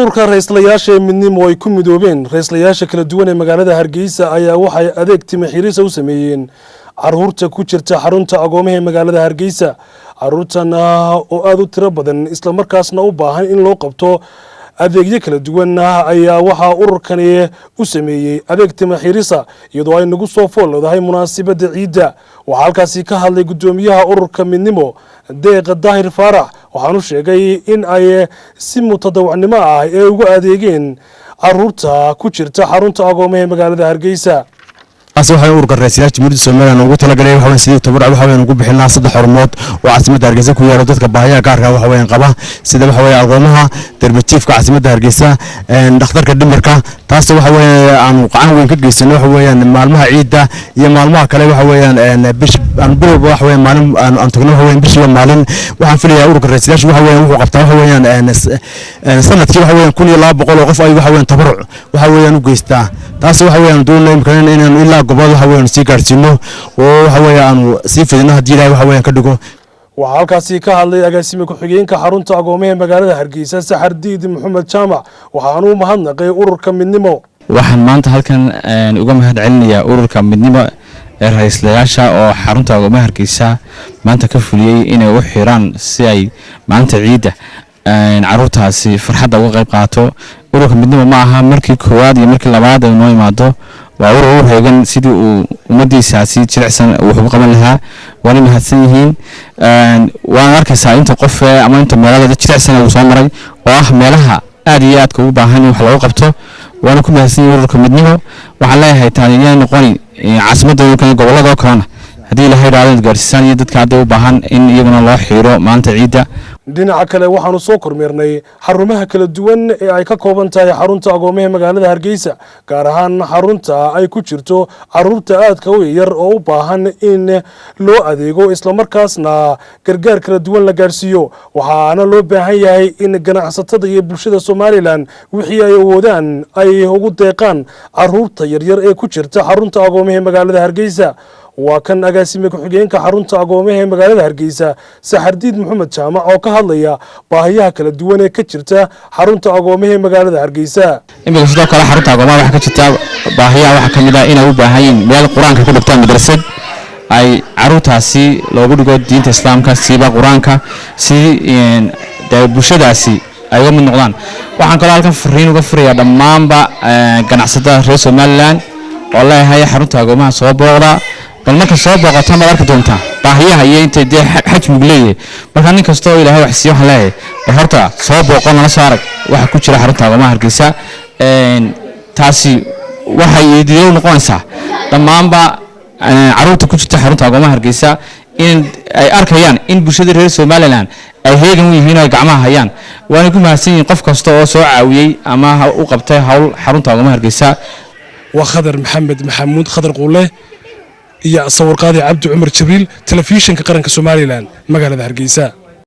ururka ra'iislayaasha midnimo ay ku midoobeen ra'iislayaasha kala duwan ee magaalada Hargeysa ayaa waxay adeeg timo-xiris u sameeyeen caruurta ku jirta xarunta agoomaha ee magaalada Hargeysa. Caruurtan oo aad u tiro badan isla markaasna u baahan in loo qabto adeegyo kala duwan ayaa waxa ururkani u sameeyay adeeg timo-xiris iyadoo ay nagu soo fooladahay munaasabada ciida. Waxa halkaasi ka hadlay gudoomiyaha ururka midnimo Deeq Daahir Faarax waxaanu sheegay in ay si mutadawacnimo ah ay ugu adeegeen caruurta ku jirta xarunta agoomaha ee magaalada Hargeysa. waxaan ururka ra'iislayaasha Jamhuuriyadda Soomaaliya ugu talagalay waxaan sidii tabaruc waxaan ugu bixinaa 3 xarumood oo caasimadda Hargeysa ku yaalo dadka baahiyaha gaarka ah waxaan qaba sida agoomaha dermatiifka caasimadda Hargeysa dhakhtarka dhimirka taas aan qacan weyn ka geysano maalmaha ciida iyo maalmaha kale bish aan bilowba maalin aan tagno bishii maalin waxaan filayaa ururka ra'iislayaasha wuxuu qabtaa sanadkii 1200 oo qof ay tabaruc u geystaa taas doonayaan inaan ilaa gobol si gaarsiino oo aan si fidino hadii ilaahay ka dhigo. waxa halkaasi ka hadlay agaasime ku-xigeenka xarunta agoomaha magaalada Hargeysa Saxardiid Maxamed Jaamac waxaanu mahadnaqay ururka midnimo. waxaan maanta halkan uga mahadcelinayaa ururka midnimo ee ra'iislayaasha oo xarunta agoomaha Hargeysa maanta ka fuliyay inay u xiraan si ay maanta ciida caruurtaasi farxadda uga qayb qaato. ururka midnimo ma aha markii koowaad iyo markii labaad ay noo imaado waa urur heegan sidii uu umadiisaasi jilicsan wuxuu qaban lahaa wali mahadsan yihiin waan arkaysaa inta qof ama inta meelaha jilicsan uu soo maray oo ah meelaha aad iyo aad ugu baahan in wax lagu qabto waana ku mahadsan yihiin ururka midnimo. waxaan leeyahay taaniyo noqoni caasimadda gobolada kalena hadii ilaahay raadin gaarsiisan iyo dadka aad u baahan in iyaguna loo xiro maanta ciida. dhinaca kale waxaanu soo kormeernay xarumaha kala duwan ee ay ka kooban tahay xarunta agoomaha magaalada Hargeysa gaar ahaan xarunta ay ku jirto caruurta aadka u yar oo u baahan in loo adeego isla markaasna gargaar kala duwan la gaarsiiyo. waxaana loo baahan yahay in ganacsatada iyo bulshada Soomaaliland wixii ay awoodaan ay ugu deeqaan caruurta yaryar ee ku jirta xarunta agoomaha magaalada Hargeysa. waa kan agaasime ku-xigeenka xarunta agoomaha ee magaalada Hargeysa Saxardiid Maxamed Jaamac oo ka hadlaya baahiyaha kala duwan ee ka jirta xarunta agoomaha ee magaalada Hargeysa. imika sidoo kale xarunta agoomaha waxa ka jirta baahiyaha waxa kamid ah inay u baahan yihiin meel quraanka ku dhigtaan madrasad ay caruurtaasi loogu dhigo diinta islaamka siiba quraanka si bulshadaasi ay uga mid noqdaan. waxaan kaloo halkan fariin uga furayaa dhammaanba ganacsatada reer Somaliland oo leeyahay xarunta agoomaha soo booqda bal marka soo booqato ma arki doontaa baahiyaha iyo intay xajmiga leeyahay marka nin kasta oo ilaahay wax siiyo waxa leeyahay bal horta soo booqo nala soo arag waxa ku jira xarunta agoomaha Hargeysa. taasi waxay idin noqonaysaa dhammaanba caruurta ku jirta xarunta agoomaha Hargeysa in ay arkayaan in bulshada reer Somaliland ay heegan u yihiin oo gacmaha hayaan waana ku mahadsan yihiin qof kasta oo soo caawiyay ama u qabtay hawl xarunta agoomaha Hargeysa. وخضر محمد محمود خضر قوله يا صور قاضي عبد عمر جبريل تلفزيون كقرن كسوماليلاند مقالة هرقيسة.